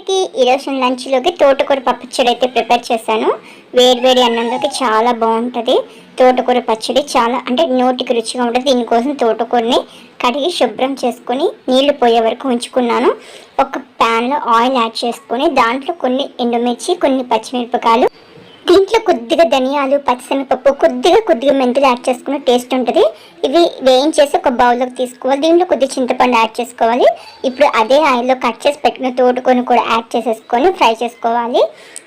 అందరికీ ఈరోజు లంచ్లోకి తోటకూర పచ్చడి అయితే ప్రిపేర్ చేశాను. వేడి అన్నంలోకి చాలా బాగుంటుంది. తోటకూర పచ్చడి చాలా అంటే నోటికి రుచిగా ఉంటుంది. దీనికోసం తోటకూరని కడిగి శుభ్రం చేసుకొని నీళ్లు పోయే వరకు ఉంచుకున్నాను. ఒక ప్యాన్లో ఆయిల్ యాడ్ చేసుకొని దాంట్లో కొన్ని ఎండుమిర్చి, కొన్ని పచ్చిమిరపకాయలు, దీంట్లో కొద్దిగా ధనియాలు, పచ్చిశనగపప్పు, కొద్దిగా మెంతులు యాడ్ చేసుకుని టేస్ట్ ఉంటుంది. ఇవి వేయించేసి ఒక బౌల్లోకి తీసుకోవాలి. దీంట్లో కొద్దిగా చింతపండు యాడ్ చేసుకోవాలి. ఇప్పుడు అదే ఆయిల్లో కట్ చేసి పెట్టుకున్న తోటకూరను కూడా యాడ్ చేసేసుకొని ఫ్రై చేసుకోవాలి.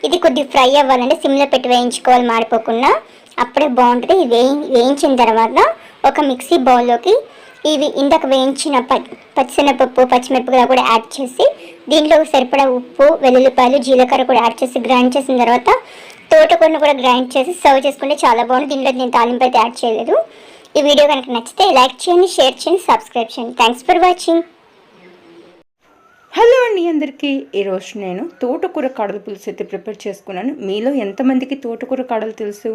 ఇది కొద్దిగా ఫ్రై అవ్వాలంటే సిమ్లో పెట్టి వేయించుకోవాలి, మాడిపోకుండా. అప్పుడే బాగుంటుంది. వేయించిన తర్వాత ఒక మిక్సీ బౌల్లోకి ఇవి ఇందాక వేయించిన పచ్చిశనగపప్పు, పచ్చిమిరపకాయలు కూడా యాడ్ చేసి దీంట్లో సరిపడా ఉప్పు, వెల్లుల్లిపాయలు, జీలకర్ర కూడా యాడ్ చేసి గ్రైండ్ చేసిన తర్వాత తోటకూరను కూడా గ్రైండ్ చేసి సర్వ్ చేసుకుంటే చాలా బాగుంది. దీంట్లో నేను తాలింపు అయితే యాడ్ చేయలేదు. ఈ వీడియో కనుక నచ్చితే లైక్ చేయండి, షేర్ చేయండి, సబ్స్క్రైబ్ చేయండి. Thanks for watching. హలో అండి అందరికీ. ఈరోజు నేను తోటకూర కాడల పులుసు అయితే ప్రిపేర్ చేసుకున్నాను. మీలో ఎంతమందికి తోటకూర కాడలు తెలుసు?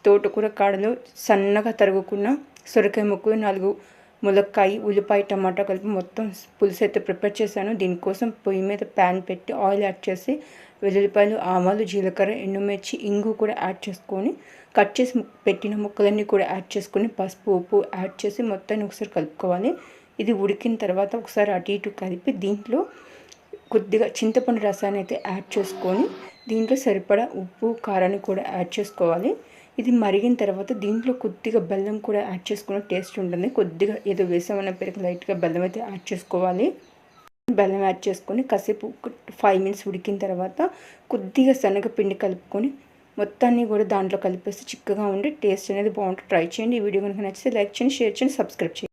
తోటకూర కాడలు సన్నగా తరుగుకున్న సొరకాయ ముక్కు, 4 ములక్కాయ, ఉల్లిపాయ, టమాటా కలిపి మొత్తం పులుసు అయితే ప్రిపేర్ చేశాను. దీనికోసం పొయ్యి మీద ప్యాన్ పెట్టి ఆయిల్ యాడ్ చేసి వెల్లుల్లిపాయలు, ఆవాలు, జీలకర్ర, ఎండుమిర్చి, ఇంగు కూడా యాడ్ చేసుకొని కట్ చేసి పెట్టిన ముక్కలన్నీ కూడా యాడ్ చేసుకొని పసుపు, ఉప్పు యాడ్ చేసి మొత్తాన్ని ఒకసారి కలుపుకోవాలి. ఇది ఉడికిన తర్వాత ఒకసారి అటు ఇటు కలిపి దీంట్లో కొద్దిగా చింతపండు రసాన్ని అయితే యాడ్ చేసుకొని దీంట్లో సరిపడా ఉప్పు, కారాన్ని కూడా యాడ్ చేసుకోవాలి. ఇది మరిగిన తర్వాత దీంట్లో కొద్దిగా బెల్లం కూడా యాడ్ చేసుకున్న టేస్ట్ ఉంటుంది. కొద్దిగా ఏదో వేసామన్న పేరుకి లైట్గా బెల్లం అయితే యాడ్ చేసుకోవాలి. బెల్లం యాడ్ చేసుకొని కాసేపు 5 మినిట్స్ ఉడికిన తర్వాత కొద్దిగా శనగపిండి కలుపుకొని మొత్తాన్ని కూడా దాంట్లో కలిపేస్తే చిక్కగా ఉండి టేస్ట్ అనేది బాగుంటుంది. ట్రై చేయండి. ఈ వీడియో కనుక నచ్చితే లైక్ చేయండి, షేర్ చేయండి, సబ్స్క్రైబ్ చేయండి.